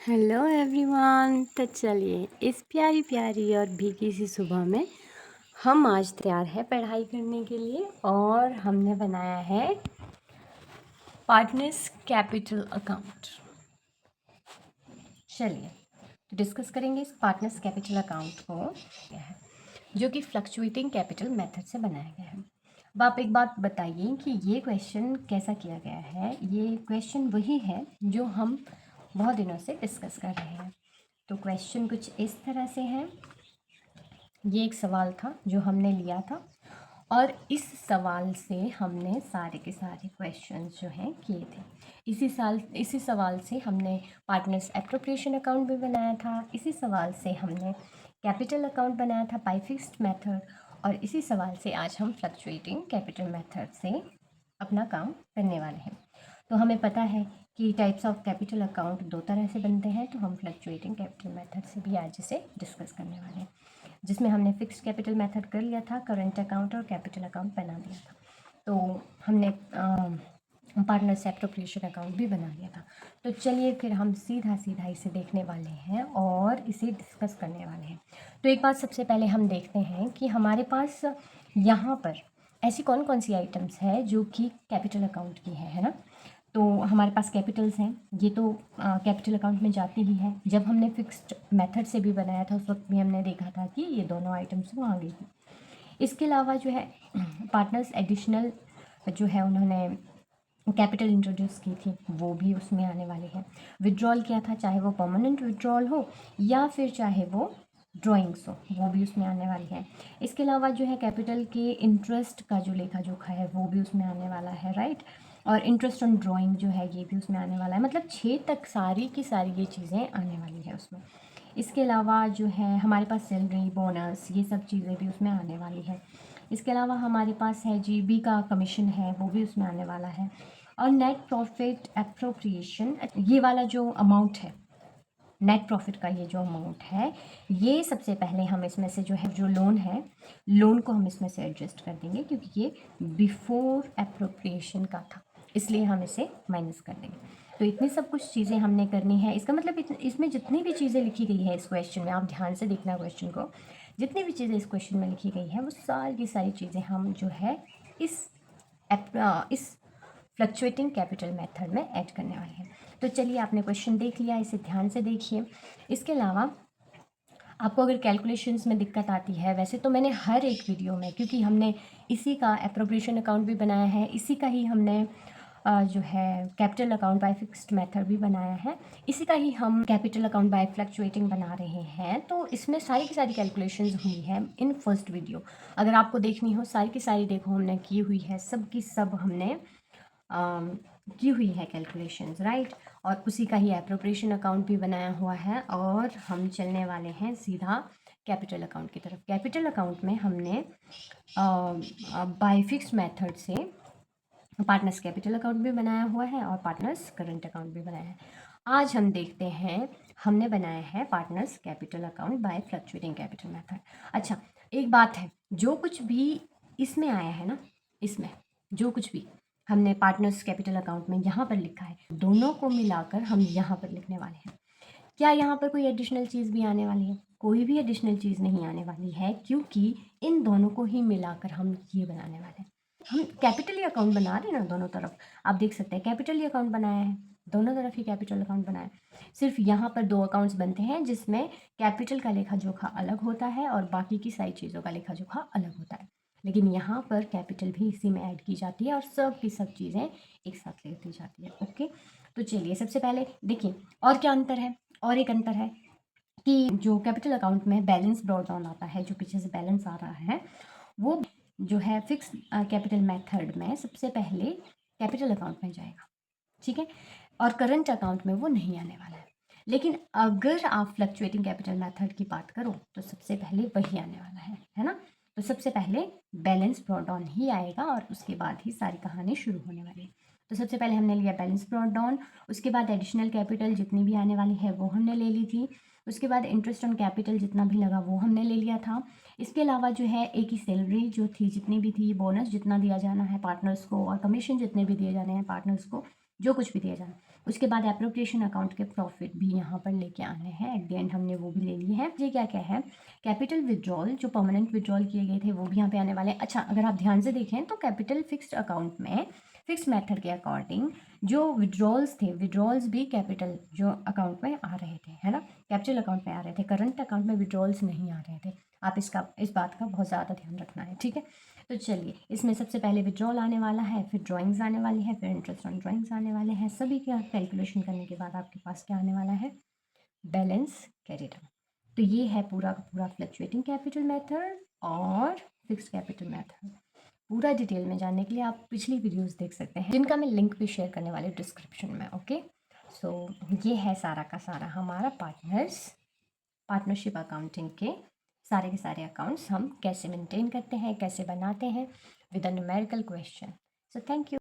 Hello everyone. तो चलिए इस प्यारी प्यारी और भीगी सी सुबह में हम आज तैयार है पढ़ाई करने के लिए और हमने बनाया है पार्टनर्स कैपिटल अकाउंट। चलिए तो डिस्कस करेंगे इस पार्टनर्स कैपिटल अकाउंट को क्या है जो कि फ्लक्चुएटिंग कैपिटल मेथड से बनाया गया है। अब आप एक बात बताइए कि ये क्वेश्चन कैसा किया गया है। ये क्वेश्चन वही है जो हम बहुत दिनों से डिस्कस कर रहे हैं। तो क्वेश्चन कुछ इस तरह से है। ये एक सवाल था जो हमने लिया था और इस सवाल से हमने सारे के सारे क्वेश्चंस जो हैं किए थे। इसी सवाल से हमने पार्टनर्स एप्रोप्रिएशन अकाउंट भी बनाया था। इसी सवाल से हमने कैपिटल अकाउंट बनाया था बाय फिक्स्ड मेथड। और इसी सवाल से आज हम फ्लक्चुएटिंग कैपिटल मेथड से अपना काम करने वाले हैं। तो हमें पता है कि टाइप्स ऑफ कैपिटल अकाउंट दो तरह से बनते हैं, तो हम फ्लक्चुएटिंग कैपिटल मेथड से भी आज इसे डिस्कस करने वाले हैं, जिसमें हमने फिक्स्ड कैपिटल मेथड कर लिया था, करंट अकाउंट और कैपिटल अकाउंट बना दिया था। तो हमने पार्टनर्स एप्रोप्रिएशन अकाउंट भी बना लिया था। तो चलिए फिर हम सीधा सीधा इसे देखने वाले हैं और इसे डिस्कस करने वाले हैं। तो एक बात सबसे पहले हम देखते हैं कि हमारे पास यहाँ पर ऐसी कौन कौन सी आइटम्स है जो कि कैपिटल अकाउंट की है ना। तो हमारे पास कैपिटल्स हैं, ये तो कैपिटल अकाउंट में जाती ही है। जब हमने फिक्स्ड मेथड से भी बनाया था उस वक्त भी हमने देखा था कि ये दोनों आइटम्स वहाँ गई थी। इसके अलावा जो है पार्टनर्स एडिशनल जो है उन्होंने कैपिटल इंट्रोड्यूस की थी, वो भी उसमें आने वाली है। विड्रॉल किया था, चाहे वो परमानेंट विड्रॉल हो या फिर चाहे वो ड्राइंग्स हो, वो भी उसमें आने वाली है। इसके अलावा जो है कैपिटल के इंटरेस्ट का जो लेखा जोखा है वो भी उसमें आने वाला है, राइट। और इंटरेस्ट ऑन ड्राइंग जो है ये भी उसमें आने वाला है। मतलब 6 तक सारी की सारी ये चीज़ें आने वाली है उसमें। इसके अलावा जो है हमारे पास सैलरी, बोनस, ये सब चीज़ें भी उसमें आने वाली है। इसके अलावा हमारे पास है जीबी का कमीशन है, वो भी उसमें आने वाला है। और नेट प्रॉफिट एप्रोप्रिएशन, ये वाला जो अमाउंट है नेट प्रॉफिट का, ये जो अमाउंट है ये सबसे पहले हम इसमें से जो है जो लोन है, लोन को हम इसमें से एडजस्ट कर देंगे क्योंकि ये बिफोर एप्रोप्रिएशन का था, इसलिए हम इसे माइनस कर देंगे। तो इतनी सब कुछ चीज़ें हमने करनी है। इसका मतलब इसमें जितनी भी चीज़ें लिखी गई है इस क्वेश्चन में, आप ध्यान से देखना क्वेश्चन को, जितनी भी चीज़ें इस क्वेश्चन में लिखी गई है वो सारी की सारी चीज़ें हम जो है इस फ्लक्चुएटिंग कैपिटल मेथड में ऐड करने वाले हैं। तो चलिए आपने क्वेश्चन देख लिया, इसे ध्यान से देखिए। इसके अलावा आपको अगर कैलकुलेशंस में दिक्कत आती है, वैसे तो मैंने हर एक वीडियो में, क्योंकि हमने इसी का एप्रोप्रिएशन अकाउंट भी बनाया है, इसी का ही हमने जो है capital account by fixed method भी बनाया है, इसी का ही हम कैपिटल अकाउंट बाय फ्लक्चुएटिंग बना रहे हैं। तो इसमें सारी की सारी कैलकुलेशंस हुई है इन फर्स्ट वीडियो। अगर आपको देखनी हो सारी की सारी, देखो हमने की हुई है, सब की सब हमने की हुई है कैलकुलेशंस, राइट। और उसी का ही एप्रोप्रिएशन अकाउंट भी बनाया हुआ है और हम चलने वाले हैं सीधा कैपिटल अकाउंट की तरफ। कैपिटल अकाउंट में हमने बाय फिक्स्ड मेथड से पार्टनर्स कैपिटल अकाउंट भी बनाया हुआ है और पार्टनर्स करंट अकाउंट भी बनाया है। आज हम देखते हैं, हमने बनाया है partners capital account by fluctuating capital method. अच्छा, एक बात है, जो कुछ भी इसमें आया है ना, इसमें जो कुछ भी हमने पार्टनर्स कैपिटल अकाउंट में यहाँ पर लिखा है, दोनों को मिलाकर हम यहाँ पर लिखने वाले हैं। क्या यहाँ पर कोई एडिशनल चीज़ भी आने वाली है? कोई भी एडिशनल चीज़ नहीं आने वाली है, क्योंकि इन दोनों को ही मिलाकर हम ये बनाने वाले हैं। हम कैपिटली अकाउंट बना रहे हैं ना दोनों तरफ, आप देख सकते हैं कैपिटली अकाउंट बनाया है, दोनों तरफ ही कैपिटल अकाउंट बनाया है। सिर्फ यहाँ पर 2 अकाउंट्स बनते हैं जिसमें कैपिटल का लेखा जोखा अलग होता है और बाकी की सारी चीज़ों का लेखा जोखा अलग होता है। लेकिन यहाँ पर कैपिटल भी इसी में ऐड की जाती है और सब की सब चीज़ें एक साथ ले दी जाती है। ओके, तो चलिए सबसे पहले देखिए और क्या अंतर है। और एक अंतर है कि जो कैपिटल अकाउंट में बैलेंस ब्रॉट डाउन आता है, जो पीछे से बैलेंस आ रहा है, वो जो है फिक्स कैपिटल मेथड में सबसे पहले कैपिटल अकाउंट में जाएगा, ठीक है। और करंट अकाउंट में वो नहीं आने वाला है। लेकिन अगर आप फ्लक्चुएटिंग कैपिटल मेथड की बात करो तो सबसे पहले वही आने वाला है ना। तो सबसे पहले बैलेंस ब्रॉट डाउन ही आएगा और उसके बाद ही सारी कहानी शुरू होने वाली है। तो सबसे पहले हमने लिया बैलेंस ब्रॉट डाउन, उसके बाद एडिशनल कैपिटल जितनी भी आने वाली है वो हमने ले ली थी, उसके बाद इंटरेस्ट ऑन कैपिटल जितना भी लगा वो हमने ले लिया था। इसके अलावा जो है एक ही सैलरी जो थी, जितनी भी थी, बोनस जितना दिया जाना है पार्टनर्स को और कमीशन जितने भी दिए जाने हैं पार्टनर्स को, जो कुछ भी दिया जाना उसके बाद एप्रोप्रिएशन अकाउंट के प्रॉफिट भी यहाँ पर लेके आने हैं, एट द एंड हमने वो भी ले लिए हैं। ये क्या क्या है, कैपिटल विड्रॉल, जो परमानेंट विड्रॉल किए गए थे वो भी यहाँ पे आने वाले हैं। अच्छा, अगर आप ध्यान से देखें तो कैपिटल फिक्स्ड अकाउंट में फिक्स मेथड के अकॉर्डिंग जो विड्रॉल्स थे, विड्रॉल्स भी कैपिटल जो अकाउंट में आ रहे थे, है ना, कैपिटल अकाउंट में आ रहे थे, करंट अकाउंट में विड्रॉल्स नहीं आ रहे थे। आप इस बात का बहुत ज़्यादा ध्यान रखना है, ठीक है। तो चलिए, इसमें सबसे पहले विड्रॉल आने वाला है, फिर ड्राइंग्स आने वाली है, फिर इंटरेस्ट ऑन ड्राइंग्स आने वाले हैं। सभी का कैलकुलेशन करने के बाद आपके पास क्या आने वाला है, बैलेंस क्रेडिट। तो ये है पूरा का पूरा फ्लक्चुएटिंग कैपिटल मेथड और फिक्स्ड कैपिटल मेथड। पूरा डिटेल में जानने के लिए आप पिछली वीडियोस देख सकते हैं, जिनका मैं लिंक भी शेयर करने वाली हूँ डिस्क्रिप्शन में। ओके, सो ये है सारा का सारा हमारा पार्टनरशिप अकाउंटिंग के सारे अकाउंट्स हम कैसे मेंटेन करते हैं, कैसे बनाते हैं with a numerical question. So thank you.